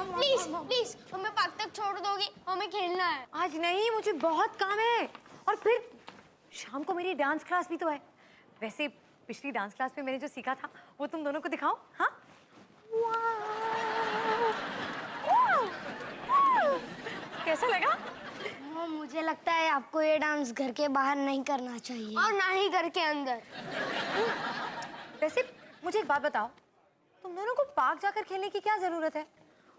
Please please हमें park तक छोड़ दोगी, हमें खेलना है। आज नहीं, मुझे बहुत काम है और फिर शाम को मेरी डांस क्लास भी तो है। वैसे पिछली डांस क्लास में मैंने जो सीखा था वो तुम दोनों को दिखाऊं? हाँ, कैसा लगा? मुझे लगता है आपको ये डांस घर के बाहर नहीं करना चाहिए और ना ही घर के अंदर। वैसे मुझे एक बात बताओ, तुम दोनों को पार्क जाकर खेलने की क्या जरूरत है?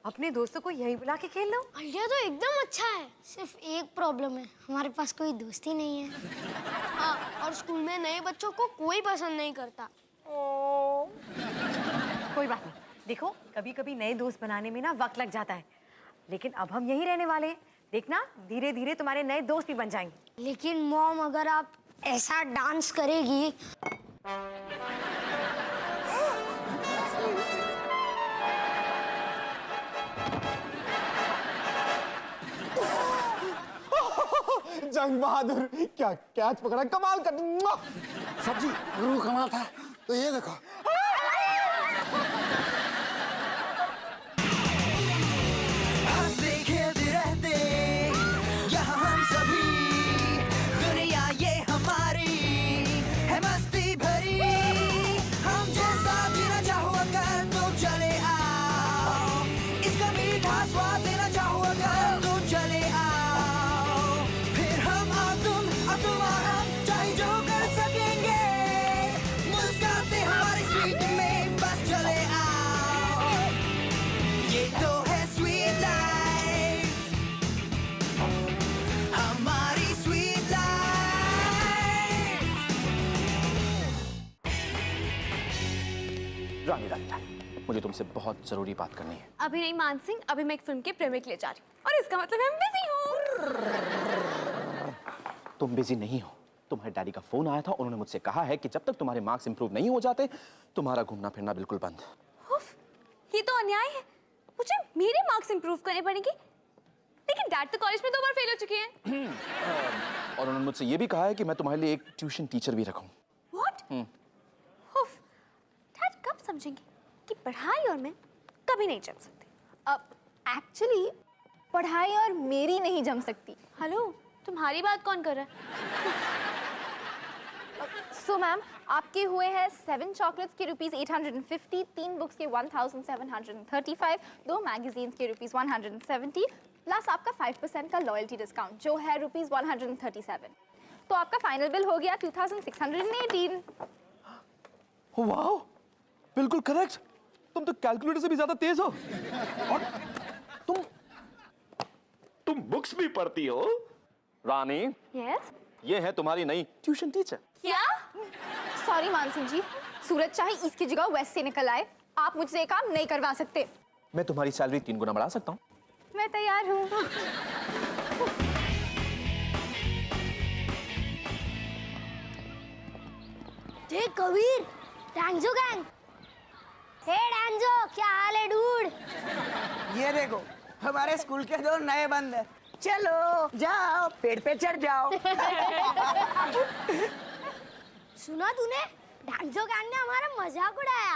अपने दोस्तों को यहीं बुला के खेल लो। आइडिया तो एकदम अच्छा है, सिर्फ एक प्रॉब्लम है, हमारे पास कोई दोस्त ही नहीं है। हाँ, और स्कूल में नए बच्चों को कोई पसंद नहीं करता। कोई बात नहीं, देखो कभी कभी नए दोस्त बनाने में ना वक्त लग जाता है, लेकिन अब हम यहीं रहने वाले हैं। देखना धीरे धीरे तुम्हारे नए दोस्त भी बन जाएंगे। लेकिन मॉम, अगर आप ऐसा डांस करेगी जंग बहादुर, क्या कैच पकड़ा, कमाल कर। सब्जी गुरु कमाल था। तो ये देखो, हंसते खेलते रहते यहाँ हम सभी, दुनिया ये हमारी है मस्ती भरी। हम जैसा जीना चाहो अगर तो चले आओ, इसका मीठा स्वाद लेना चाहो अगर तो चले आओ। फिर हम और तुम और हम चाहे जो कर सकेंगे, मुस्कुराते हमारी स्वीट में बस चले आओ। ये तो है स्वीट लाइफ, हमारी स्वीट लाइफ। रानी रानी रानी, मुझे तुमसे बहुत जरूरी बात करनी है। अभी नहीं मान सिंह, अभी मैं एक फिल्म के प्रीमियर के लिए जा रही हूँ और इसका मतलब मैं बिजी हूँ। तुम बिजी नहीं हो, तुम्हारे डैडी का फोन आया था, उन्होंने मुझसे कहा है कि जब तक तुम्हारे मार्क्स इंप्रूव नहीं हो जाते तुम्हारा घूमना फिरना बिल्कुल बंद। उफ, ये तो अन्याय है, मुझे मेरे मार्क्स इंप्रूव करने पड़ेंगे। लेकिन डैड तो कॉलेज में 2 बार फेल हो चुके हैं। और उन्होंने मुझसे ये भी कहा है कि मैं तुम्हारे लिए एक ट्यूशन टीचर भी रखूं। व्हाट? उफ, डैड कब समझेंगे कि पढ़ाई और मैं कभी नहीं जम सकती। अब एक्चुअली पढ़ाई और मेरी नहीं जम सकती। हेलो, तुम्हारी बात कौन कर रहा है? सो मैम, आपके हुए हैं 7 चॉकलेट्स के ₹850, 3 बुक्स के 1735, 2 मैगजीन्स के ₹170, प्लस आपका 5% का लॉयल्टी डिस्काउंट जो है ₹137। तो आपका फाइनल बिल हो गया 2618। वाह, बिल्कुल करेक्ट। तुम तो कैलकुलेटर से भी ज्यादा तेज हो। और तुम बुक्स भी पढ़ती हो। रानी, यस, ये है तुम्हारी नई ट्यूशन टीचर। क्या? सॉरी मानसिंह जी, सूरज चाहे इसकी जगह वेस्ट से निकल आए, आप मुझसे ये काम नहीं करवा सकते। मैं तुम्हारी सैलरी 3 गुना बढ़ा सकता हूँ। मैं तैयार हूँ। देख कबीर, डांजो गैंग। हे डांजो, क्या हाल है डूड? ये देखो, हमारे स्कूल के 2 नए बंदे। चलो जाओ, पेड़ पे चढ़ जाओ। सुना तूने? डांजो गैंग ने हमारा मजाक उड़ाया।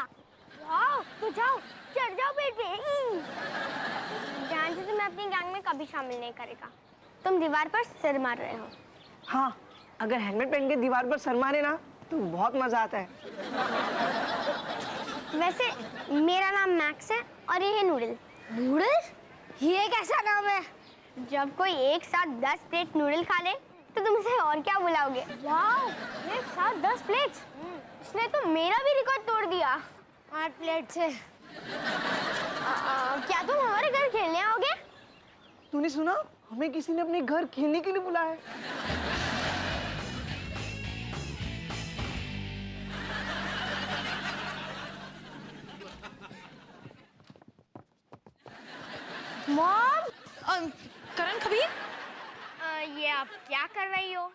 वाओ, तो जाओ, चढ़ जाओ पेड़ पे। डांजो तुम्हें अपनी गैंग में कभी शामिल नहीं करेगा। तुम दीवार पर सिर मार रहे हो। हाँ, अगर हेलमेट पहन के दीवार पर सर मारे ना तो बहुत मजा आता है। वैसे मेरा नाम मैक्स है और ये है नूडल। नूडल? ये कैसा नाम है? जब कोई एक साथ 10 प्लेट नूडल खा ले तो तुम इसे और क्या बुलाओगे? वाओ, एक साथ 10 प्लेट्स? इसने तो मेरा भी रिकॉर्ड तोड़ दिया 8 प्लेट से। क्या तुम हमारे घर खेलने आओगे? तूने सुना? हमें किसी ने अपने घर खेलने के लिए बुलाया है। मॉम, करण, कबीर, ये आप क्या कर रही हो?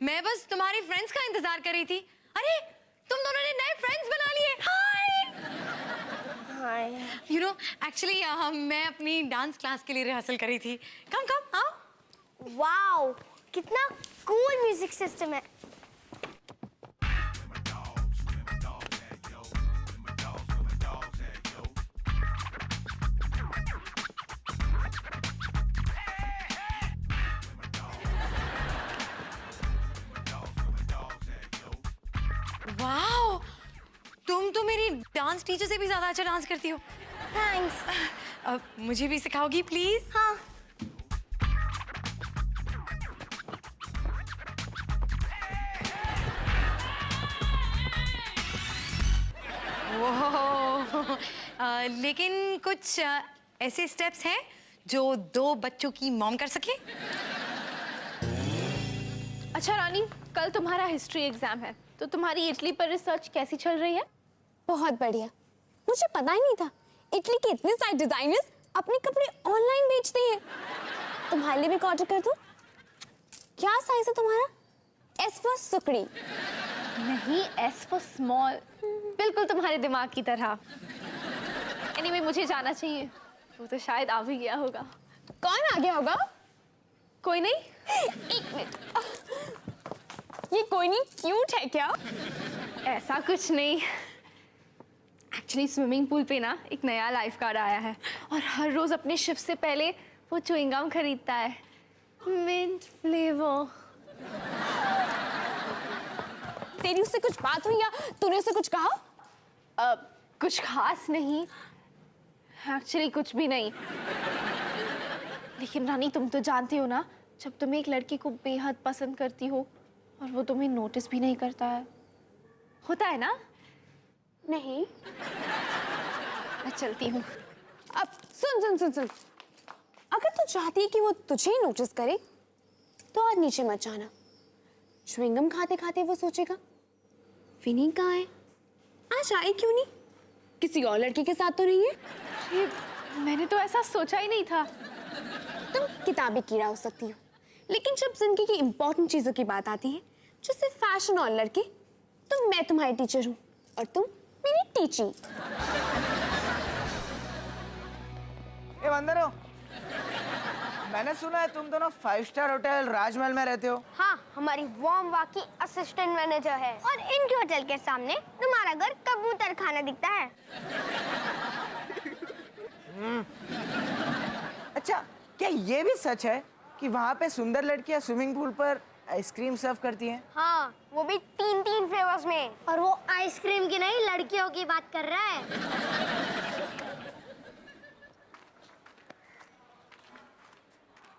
मैं बस तुम्हारी फ्रेंड्स का इंतजार कर रही थी। अरे, तुम दोनों ने नए फ्रेंड्स बना लिए। हाय। यू नो, एक्चुअली मैं अपनी डांस क्लास के लिए रिहर्सल कर रही थी। कम कम आओ। वाओ, कितना कूल म्यूजिक सिस्टम है। तुम तो मेरी डांस टीचर से भी ज्यादा अच्छा डांस करती हो। थैंक्स। मुझे भी सिखाओगी प्लीज? हाँ। ओह, लेकिन कुछ ऐसे स्टेप्स हैं जो 2 बच्चों की मॉम कर सके? अच्छा रानी, कल तुम्हारा हिस्ट्री एग्जाम है, तो तुम्हारी इटली पर रिसर्च कैसी चल रही है? बहुत बढ़िया। मुझे पता ही नहीं था इटली के इतने सारे डिजाइनर्स अपने कपड़े ऑनलाइन बेचते हैं। तुम्हारे लिए भी ऑर्डर कर दूं? क्या साइज है तुम्हारा? एस फॉर सुकड़ी। नहीं, एस फॉर स्मॉल, बिल्कुल तुम्हारे दिमाग की तरह। एनीवे, मुझे जाना चाहिए, वो तो शायद आ भी गया होगा। कौन आ गया होगा? कोई नहीं। एक मिनट, ये कोई नहीं क्यूट है क्या? ऐसा कुछ नहीं, एक्चुअली स्विमिंग पूल पे ना एक नया लाइफ गार्ड आया है और हर रोज अपने शिफ्ट से पहले वो च्युइंगम खरीदता है, मिंट फ्लेवर। तेरी उससे कुछ बात हुई या तूने उससे कुछ कहा? कुछ खास नहीं, एक्चुअली कुछ भी नहीं। लेकिन रानी, तुम तो जानती हो ना, जब तुम एक लड़की को बेहद पसंद करती हो और वो तुम्हें नोटिस भी नहीं करता है, होता है ना? नहीं। मैं चलती हूँ। अब सुन सुन सुन सुन, अगर तू चाहती है कि वो तुझे ही नोटिस करे तो और नीचे मत जाना। च्युइंगम खाते खाते वो सोचेगा विनी कहाँ है, आज आई क्यों नहीं, किसी और लड़के के साथ तो नहीं है। ये मैंने तो ऐसा सोचा ही नहीं था। तुम किताबी कीड़ा हो सकती हो, लेकिन जब जिंदगी की इंपॉर्टेंट चीजों की बात आती है, जैसे फैशन और लड़के, तो मैं तुम्हारी टीचर हूँ और तुम मेरी टीची। ए वंदनो, मैंने सुना है तुम दोनों 5 स्टार होटल राजमहल में रहते हो। हाँ, हमारी वार्म वाक की असिस्टेंट मैनेजर है और इनके होटल के सामने तुम्हारा घर कबूतर खाना दिखता है। अच्छा, क्या ये भी सच है कि वहाँ पे सुंदर लड़कियाँ स्विमिंग पूल पर आइसक्रीम सर्व करती हैं? हाँ, वो भी 3 फ्लेवर्स में। और वो आइसक्रीम की नहीं, लड़कियों की बात कर रहा है।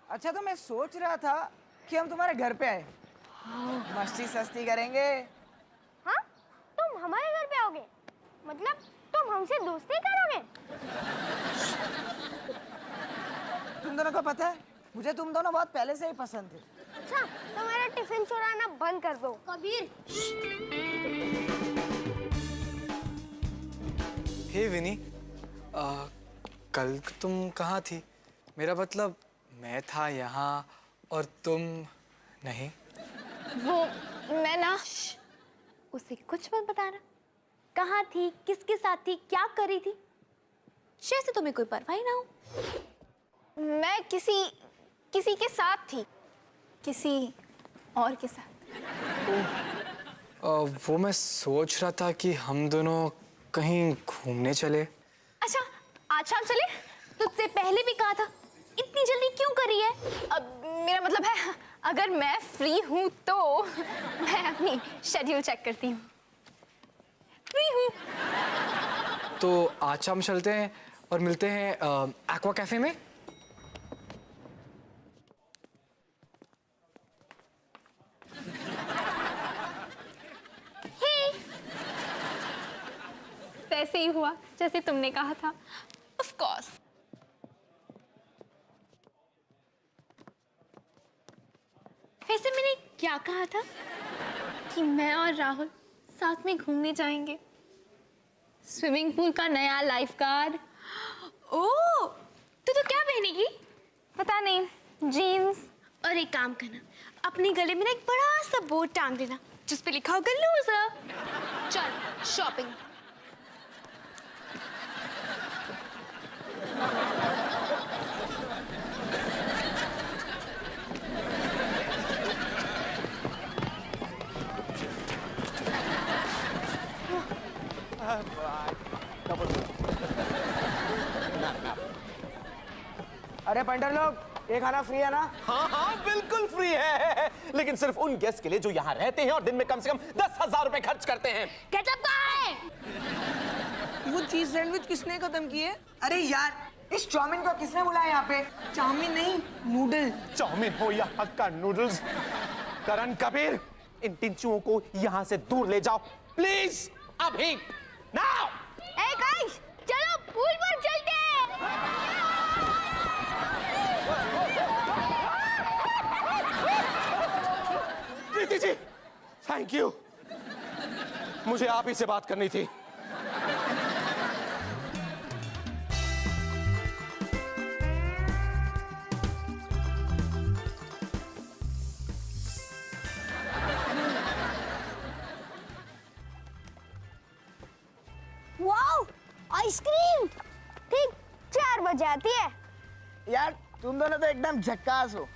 अच्छा, तो मैं सोच रहा था कि हम तुम्हारे घर पे आए, मस्ती सस्ती करेंगे। हाँ, तुम हमारे घर पे आओगे? मतलब तुम हमसे दोस्ती करोगे? तुम दोनों को पता है, मुझे तुम दोनों बहुत पहले से ही पसंद थे। अच्छा, तो मेरा टिफिन चुराना बंद कर दो। कबीर। हे विनी, कल तुम कहाँ थी? मेरा मतलब मैं था यहाँ और तुम नहीं। वो मैं ना, उसे कुछ मत बताना। कहाँ थी, किसके साथ थी, क्या कर रही थी, जैसे तुम्हें कोई परवाह ही ना हो। मैं किसी के साथ थी, किसी और के साथ। वो मैं सोच रहा था कि हम दोनों कहीं घूमने चले। अच्छा, आज शाम चले? तुझसे पहले भी कहा था, इतनी जल्दी क्यों कर रही है? अब मेरा मतलब है, अगर मैं फ्री हूँ तो मैं अपनी शेड्यूल चेक करती हूँ। फ्री हूँ तो आज शाम चलते हैं और मिलते हैं एक्वा कैफे में। वैसे ही हुआ जैसे तुमने कहा था। Of course. वैसे मैंने क्या कहा था कि मैं और राहुल साथ में घूमने जाएंगे, स्विमिंग पूल का नया लाइफगार्ड। ओह, तो क्या पहनेगी? पता नहीं, जीन्स। और एक काम करना, अपने गले में ना एक बड़ा सा बोर्ड टांग देना जिस पे लिखा होगा लूजर। चल शॉपिंग। अरे पंडर लोग, ये खाना फ्री है ना? हाँ हाँ बिल्कुल फ्री है, लेकिन सिर्फ उन गेस्ट के लिए जो यहाँ रहते हैं और दिन में कम से कम 10,000 रुपए खर्च करते हैं। केचप कहाँ है? वो चीज सैंडविच किसने खत्म की है? अरे यार, इस चाउमीन को किसने बुलाया यहाँ पे? चाउमीन नहीं, नूडल। चाउमीन हो या हक्का नूडल्स, करण, कबीर, इन टिंचुओं को यहाँ से दूर ले जाओ प्लीज, अभी नाउ। ए गाइस, चलो पूल पर चलते हैं। प्रीति जी, थैंक यू, मुझे आप ही से बात करनी थी। वाओ, आइसक्रीम ठीक 4 बजे आती है। यार तुम दोनों तो एकदम झक्कास हो।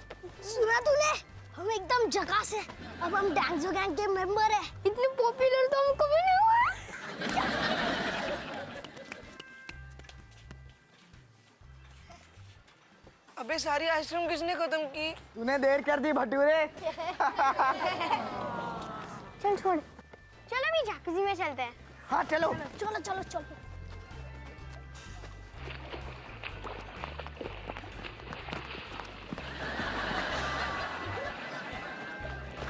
सुना तूने? हम एकदम झकास है। अब हम डांसो गैंग के मेंबर है। इतने पॉपुलर तो हम कभी नहीं हुए। अबे सारी आइसक्रीम किसने खत्म की? तूने देर कर दी भटूरे। चल छोड़, चलो भी झांकी में चलते हैं। हाँ चलो। चलो चलो चलो।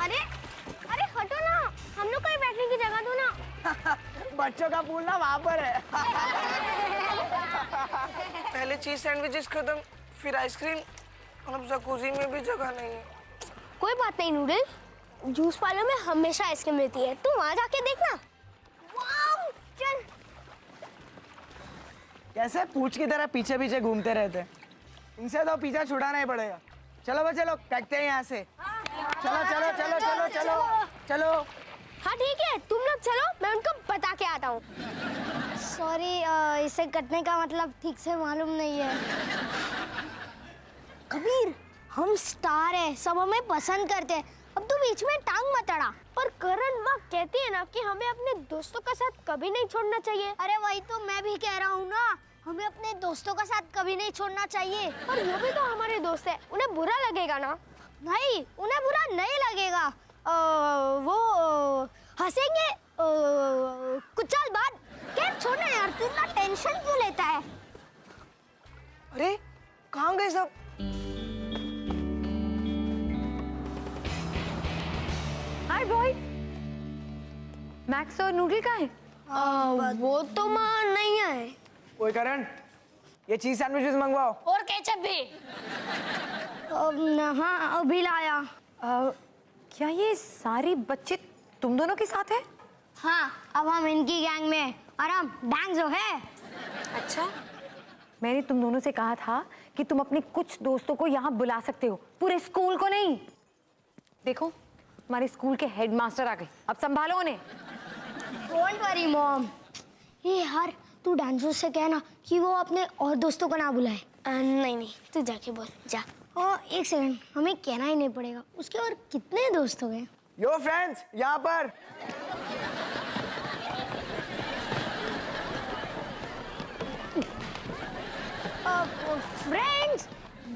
अरे अरे हटो ना, हम लोग कहीं बैठने की जगह दो ना। बच्चों का पूल ना वहाँ पर है। पहले चीज सैंडविचेस खत्म, फिर आइसक्रीम, अब जकूजी में भी जगह नहीं है। कोई बात नहीं नूडल, जूस पार्लर में हमेशा आइसक्रीम मिलती है, तू वहां जाके देखना। वाओ, चल। कैसे पूछ की तरह पीछे पीछे घूमते रहते, इनसे तो पीछा छुड़ाना ही पड़ेगा। चलो बस चलो, फेंकते हैं यहाँ से। चलो चलो चलो चलो चलो चलो। हाँ ठीक है, तुम लोग चलो, मैं उनको बता के आता हूँ। सॉरी, इसे कटने का मतलब ठीक से मालूम नहीं है। कबीर, हम स्टार है, सब हमें पसंद करते हैं, अब तू बीच में टांग मत अड़ा। और करण माँ कहती है ना कि हमें अपने दोस्तों का साथ कभी नहीं छोड़ना चाहिए। अरे वही तो मैं भी कह रहा हूँ ना, हमें अपने दोस्तों का साथ कभी नहीं छोड़ना चाहिए। और वो भी तो हमारे दोस्त है, उन्हें बुरा लगेगा ना? नहीं, उन्हें बुरा नहीं लगेगा। वो हंसेंगे कुछ साल बाद। क्या छोड़ना यार, तू इतना टेंशन क्यों लेता है? अरे कहाँ गए सब? हाय बॉय, मैक्स और नूडल कहाँ है? वो तो माँ नहीं आए। ओए करण, ये चीज सैंडविचेस मंगवाओ। और केचप भी। हाँ अभी लाया। क्या ये सारे बच्चे तुम दोनों के साथ है? हाँ, अब हम इनकी गैंग में हैं और हम डांसो है। अच्छा, मैंने तुम दोनों से कहा था कि तुम अपने कुछ दोस्तों को यहाँ बुला सकते हो, पूरे स्कूल को नहीं। देखो, हमारे स्कूल के हेडमास्टर आ गए, अब संभालो उन्हें। Don't worry mom. ये यार, तू डांसो से कहना कि वो अपने और दोस्तों को ना बुलाए। नहीं नहीं, तू जाके बोल, जा। एक सेकंड, हमें कहना ही नहीं पड़ेगा, उसके और कितने दोस्त हो गए। यो फ्रेंड्स, यहाँ पर। फ्रेंड्स,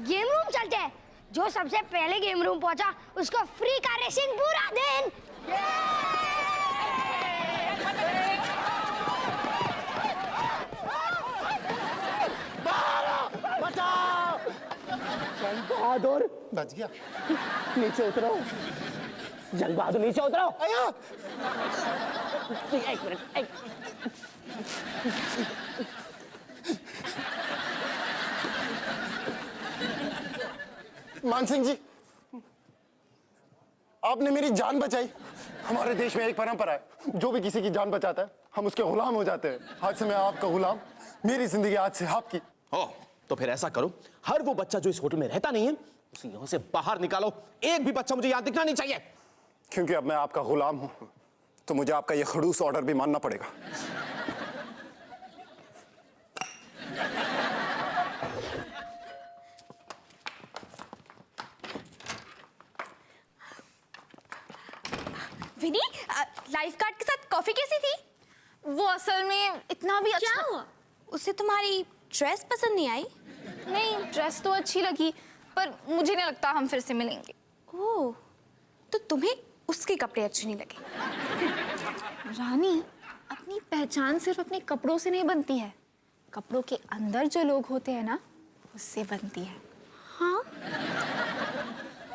गेम रूम चलते हैं। जो सबसे पहले गेम रूम पहुंचा उसको फ्री कार रेसिंग पूरा दिन। जंग बहादुर बच गया। नीचे उतरो, जंग बहादुर नीचे उतरो। आया। एक मिनट, एक। मान सिंह जी, आपने मेरी जान बचाई। हमारे देश में एक परंपरा है, जो भी किसी की जान बचाता है हम उसके गुलाम हो जाते हैं। आज से मैं आपका गुलाम, मेरी जिंदगी आज से आपकी। ओह, तो फिर ऐसा करो, हर वो बच्चा जो इस होटल में रहता नहीं है उसे यहाँ से बाहर निकालो। एक भी बच्चा मुझे यहाँ दिखना नहीं चाहिए। क्योंकि अब मैं आपका गुलाम हूं, तो मुझे आपका यह खड़ूस ऑर्डर भी मानना पड़ेगा। विनी, लाइफ गार्ड के साथ कॉफी कैसी थी? वो असल में इतना भी अच्छा। क्या हुआ? उसे तुम्हारी ड्रेस पसंद नहीं आई? नहीं, ड्रेस तो अच्छी लगी, पर मुझे नहीं लगता हम फिर से मिलेंगे। ओह, तो तुम्हें उसके कपड़े अच्छे नहीं लगे? रानी, अपनी पहचान सिर्फ अपने कपड़ों से नहीं बनती है, कपड़ों के अंदर जो लोग होते हैं ना, उससे बनती है। हाँ,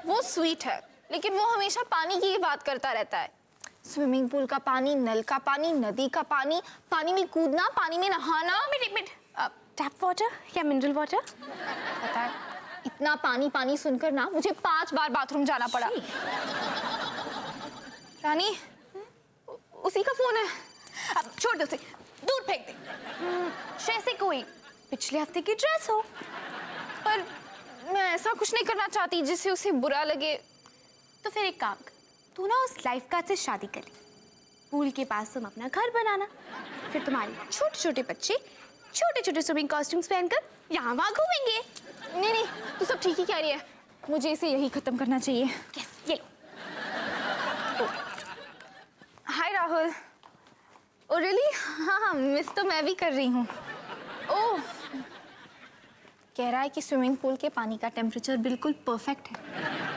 वो स्वीट है, लेकिन वो हमेशा पानी की ही बात करता रहता है। स्विमिंग पूल का पानी, नल का पानी, नदी का पानी, पानी में कूदना, पानी में नहाना। टैप वाटर या मिनरल वाटर? पता है, इतना पानी पानी सुनकर ना मुझे 5 बार बाथरूम जाना पड़ा। रानी, उसी का फोन है। अब छोड़ दो उसे, दूर फेंक दे। जैसे कोई पिछले हफ्ते की ड्रेस हो। पर मैं ऐसा कुछ नहीं करना चाहती जिससे उसे बुरा लगे। तो फिर एक काम कर, तू ना उस लाइफ गार्ड से शादी कर ले। पूल के पास तुम अपना घर बनाना, फिर तुम्हारे छोटे छोटे बच्चे छोटे छोटे स्विमिंग कॉस्ट्यूम्स पहनकर यहाँ वहाँ घूमेंगे। नहीं नहीं, तू सब ठीक ही कह रही है, मुझे इसे यही खत्म करना चाहिए। यस, ये लो। हाय राहुल। Oh really? हाँ, मिस तो मैं भी कर रही हूँ। ओह, कह रहा है कि स्विमिंग पूल के पानी का टेम्परेचर बिल्कुल परफेक्ट है।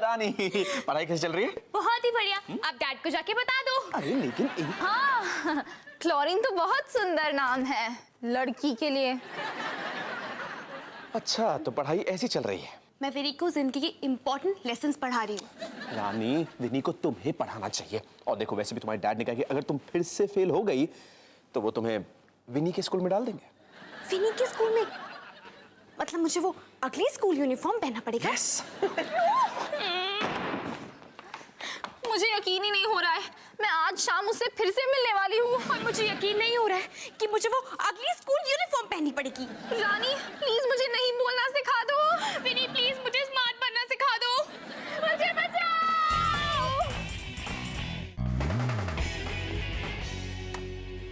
रानी, पढ़ाई कैसी चल रही है? बहुत ही बढ़िया। आप डैड को जाके बता दो। अरे लेकिन हाँ, क्लोरीन तो बहुत सुंदर नाम है लड़की के लिए। अच्छा, तो पढ़ाई ऐसी चल रही है? मैं विनी को जिंदगी के इम्पोर्टेंट लेसन्स पढ़ा रही हूँ। रानी, विनी को तुम्हें पढ़ाना चाहिए। और देखो, वैसे भी तुम्हारे डैड ने कहा कि अगर तुम फिर से फेल हो गई तो वो तुम्हें विनी के स्कूल में डाल देंगे। विनी के स्कूल में? मतलब मुझे वो अगली स्कूल यूनिफॉर्म पहनना पड़ेगा? यस। मुझे यकीन ही नहीं हो रहा है, मैं आज शाम उससे फिर से मिलने वाली हूँ। और मुझे यकीन नहीं हो रहा है कि मुझे वो अगली स्कूल यूनिफॉर्म पहननी पड़ेगी। रानी, प्लीज मुझे नहीं बोलना सिखा दो। विनी, प्लीज मुझे स्मार्ट बनना सिखा दो। मुझे बचाओ।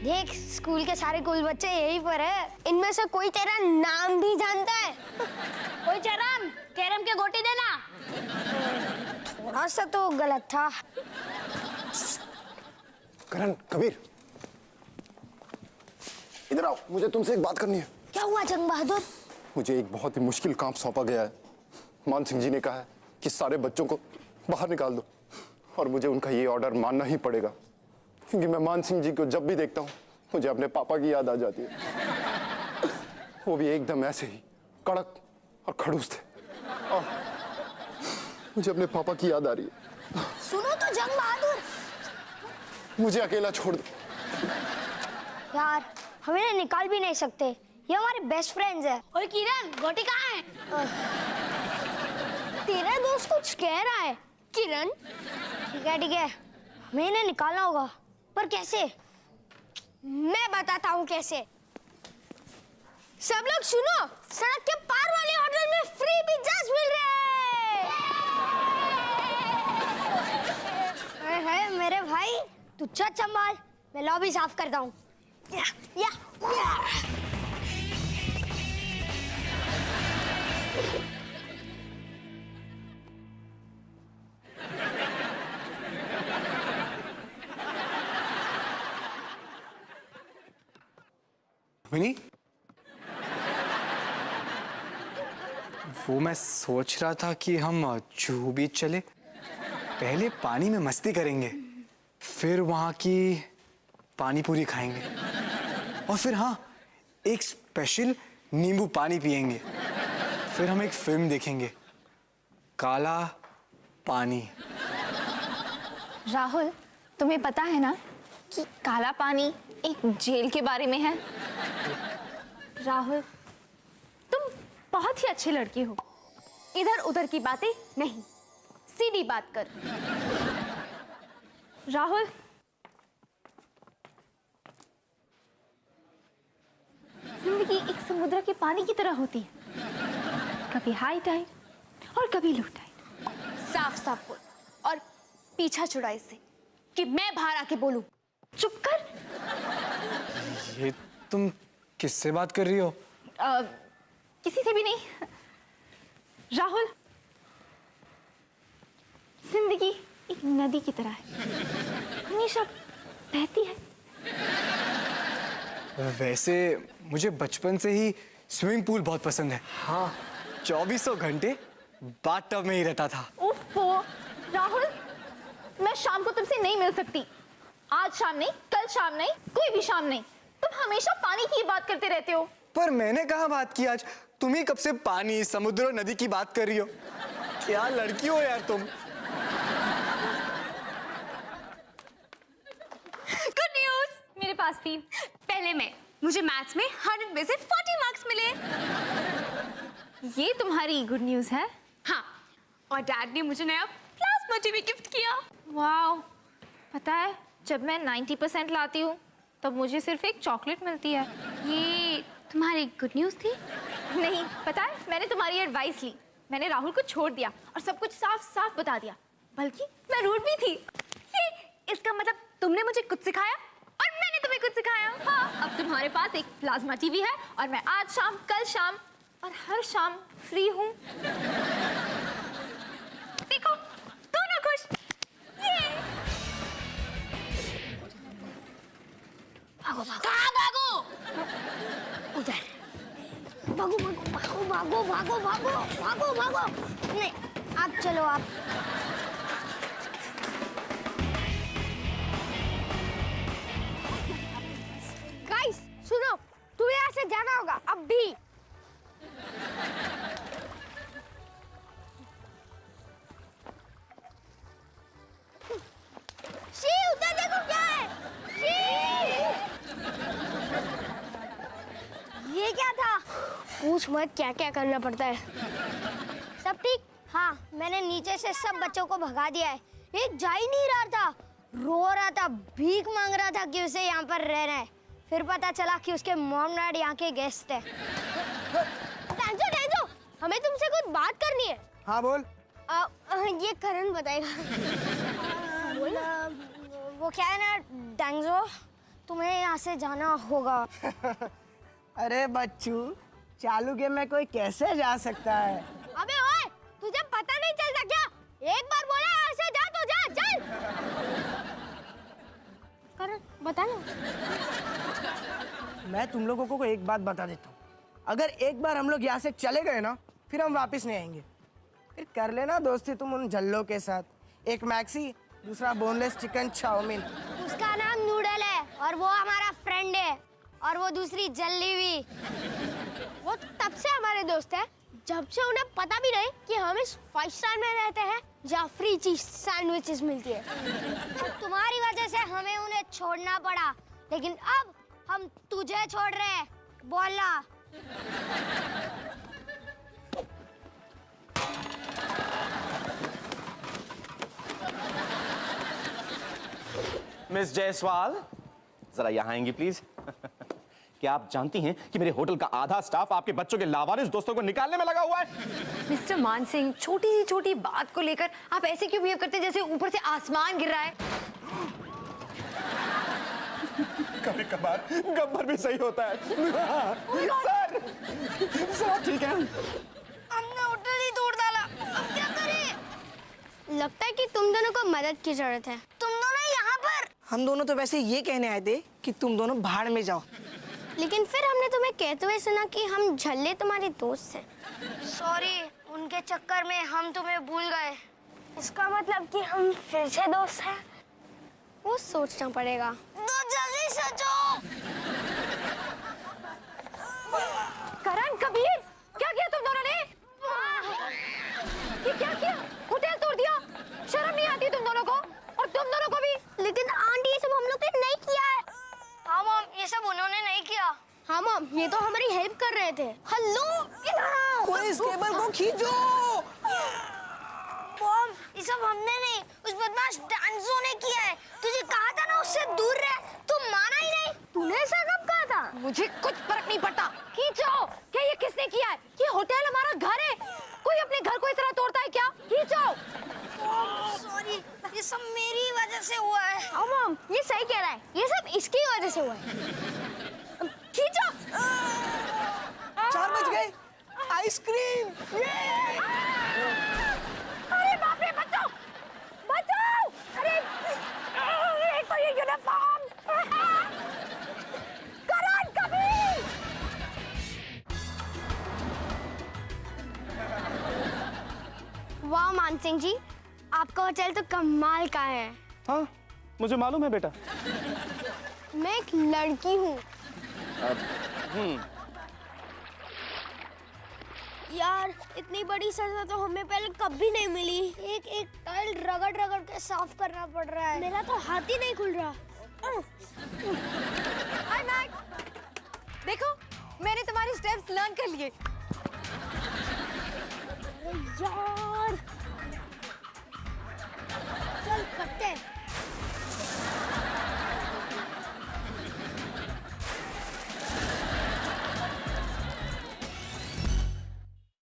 देख, स्कूल के सारे कूल बच्चे यहीं पर है। इनमें से कोई तेरा नाम भी जानता है? कोई चरम, कैरम के गोटी देना। थोड़ा सा तो गलत था। करण, कबीर, इधर आओ, मुझे तुमसे एक बात करनी है। क्या हुआ जंग बहादुर? मुझे एक बहुत ही मुश्किल काम सौंपा गया है। मान सिंह जी ने कहा है कि सारे बच्चों को बाहर निकाल दो, और मुझे उनका ये ऑर्डर मानना ही पड़ेगा, क्योंकि मैं मान सिंह जी को जब भी देखता हूँ मुझे अपने पापा की याद आ जाती है। वो भी एकदम ऐसे ही कड़क और खड़ूस थे, और मुझे अपने पापा की याद आ रही है। सुनो तो जंग बहादुर, मुझे अकेला छोड़ दो। यार हम इन्हें निकाल भी नहीं सकते, ये हमारे बेस्ट फ्रेंड्स है। ओए किरण, गोटी कहाँ है? तेरा दोस्त कुछ कह रहा है। किरण, ठीक है, हमें इन्हें निकालना होगा, पर कैसे? मैं बताता हूँ कैसे। सब लोग सुनो, सड़क के पार वाले होटल में फ्री पिज़्ज़ास मिल रहे हैं। है मेरे भाई, तू छत संभाल, मैं लॉबी साफ करता हूँ। या। विनी, वो मैं सोच रहा था कि हम जुहू बीच चले। पहले पानी में मस्ती करेंगे, फिर वहाँ की पानी पूरी खाएंगे, और फिर हाँ, एक स्पेशल नींबू पानी पिएंगे। फिर हम एक फिल्म देखेंगे, काला पानी। राहुल, तुम्हें पता है ना कि काला पानी एक जेल के बारे में है? राहुल, तुम बहुत ही अच्छी लड़की हो। इधर उधर की बातें नहीं, सीधी बात कर। राहुल, जिंदगी एक समुद्र के पानी की तरह होती है, कभी हाई टाइड और कभी लो टाइड। साफ साफ बोल और पीछा छुड़ा इससे कि मैं बाहर आके बोलूं। चुप कर। ये तुम किससे बात कर रही हो? किसी से भी नहीं। राहुल, जिंदगी एक नदी की तरह है, हमेशा बहती है, वैसे मुझे बचपन से ही स्विमिंग पूल बहुत पसंद है। हाँ, 2400 घंटे बाथटब में ही रहता था। उफ़ राहुल, मैं शाम को तुमसे नहीं मिल सकती। आज शाम नहीं, कल शाम नहीं, कोई भी शाम नहीं। तुम हमेशा पानी की बात करते रहते हो। पर मैंने कहाँ बात की आज? तुम ही कब से पानी, समुद्र और नदी की बात कर रही हो। क्या लड़की हो यार तुम। गुड न्यूज़ मेरे पास भी। पहले मुझे मैथ्स में 100 में से 40 मार्क्स मिले। ये तुम्हारी गुड न्यूज़ है? हाँ, और डैड ने मुझे नया प्लाज्मा टीवी गिफ्ट किया। वाओ, पता है जब मैं 90% लाती हूँ तब मुझे सिर्फ एक चॉकलेट मिलती है। ये तुम्हारी गुड न्यूज़ थी? नहीं, पता है मैंने तुम्हारी एडवाइस ली। मैंने राहुल को छोड़ दिया और सब कुछ साफ साफ बता दिया। बल्कि मैं रूड भी थी। इसका मतलब तुमने मुझे कुछ सिखाया और मैंने तुम्हें कुछ सिखाया। हाँ, अब तुम्हारे पास एक प्लाज्मा टीवी है और मैं आज शाम, कल शाम और हर शाम फ्री हूँ। देखो, दोनों खुश। भागो भागो। कहाँ भागो? उधर। भागो भागो भागो भागो भागो भागो भागो। नहीं, आप चलो आप। गाइस सुनो, तुम्हें यहाँ से जाना होगा अब भी। शी, उधर देखो क्या है। ये क्या था? पूछ मत क्या क्या करना पड़ता है। सब ठीक? हाँ, मैंने नीचे से सब बच्चों को भगा दिया है। एक जा ही नहीं रहा था, रो रहा था, भीख मांग रहा था कि उसे यहाँ पर रहना है। फिर पता चला कि उसके मॉम डैड यहाँ के गेस्ट है। टेंजो, हमें तुमसे कुछ बात करनी है। हाँ बोल। ये करण बताएगा। वो क्या है ना डेंजो, तुम्हें यहाँ से जाना होगा। अरे बच्चू, चालू गेम में कोई कैसे जा सकता है? अबे ओए, तुझे पता नहीं चलता क्या? एक बार बोला यहाँ से जा तो जा, चल। करण बता ना। मैं तुम लोगों को एक बात बता देता हूँ। अगर एक बार हम लोग यहाँ से चले गए ना, फिर हम वापस नहीं आएंगे। फिर कर लेना दोस्ती तुम उन जल्लों के साथ। एक मैक्सी, दूसरा बोनलेस चिकन चाउमीन। उसका नाम नूडल है और वो हमारा फ्रेंड है, और वो दूसरी जल्ली भी। वो तब से हमारे दोस्त है जब से उन्हें पता भी नहीं कि हम इस 5 स्टार में रहते हैं जहाँ फ्री चीज सैंडविचेस मिलती है। और तुम्हारी वजह से हमें उन्हें छोड़ना पड़ा, लेकिन अब हम तुझे छोड़ रहे हैं। बोला। मिस जायसवाल, जरा यहाँ आएंगी प्लीज। क्या आप जानती हैं कि मेरे होटल का आधा स्टाफ आपके बच्चों के लावारिस दोस्तों को निकालने में लगा हुआ है? मिस्टर मान सिंह, छोटी सी छोटी बात को लेकर आप ऐसे क्यों बिहेव करते हैं जैसे ऊपर से आसमान गिर रहा है? कभी कभार गब्बर भी सही होता है। सर, सब ठीक है? हमने होटल ही तोड़ डाला, अब क्या करें? लगता है कि तुम दोनों को मदद की जरूरत है। तुम दोनों यहाँ पर। हम दोनों तो वैसे ये कहने आए थे कि तुम दोनों भाड़ में जाओ। लेकिन फिर हमने तुम्हें कहते हुए सुना कि हम झल्ले तुम्हारे दोस्त हैं। सॉरी, उनके चक्कर में हम तुम्हें भूल गए। इसका मतलब कि हम फिर से दोस्त हैं? वो सोचना पड़ेगा। तो जल्दी सोचो। करण, कबीर, क्या किया तुम दोनों ने? ये क्या किया? होटल तोड़ दिया? शर्म नहीं आती तुम दोनों को? और तुम दोनों को भी? लेकिन आंटी, ये सब हम लोग ने नहीं किया है। हाँ मॉम, ये सब उन्होंने नहीं किया। हाँ मॉम, ये तो हमारी हेल्प कर रहे थे। हेलो, कोई इस केबल को खींचो। मॉम, ये सब हमने नहीं, उस बदमाश डेंजो ने किया है। तुझे कहा था ना उससे दूर रह, तुम माना ही नहीं। तूने ऐसा कब कहा था? मुझे कुछ फर्क नहीं पड़ता। खींचो। क्या ये किसने किया है? ये होटल हमारा घर है। कोई अपने घर को इस तरह तोड़ता है क्या? खींचो। सॉरी, ये सब मेरी वजह से हुआ है। हाँ मॉम, ये सही कह रहा है, ये सब इसकी वजह से हुआ है। खींचो। 4 बज गए। आइसक्रीम। अरे बाप रे, बचाओ, बचाओ। अरे एक तो ये यूनिफॉर्म। करण, वाह मान सिंह जी, आपका होटल तो कमाल का है। हाँ, मुझे मालूम है बेटा। मैं एक लड़की हूँ। यार इतनी बड़ी सजा तो हमें पहले कभी नहीं मिली। एक एक टाइल रगड़ रगड़ के साफ करना पड़ रहा है। मेरा तो हाथ ही नहीं खुल रहा। हाय मैक्स, देखो मैंने तुम्हारे स्टेप्स लर्न कर लिए।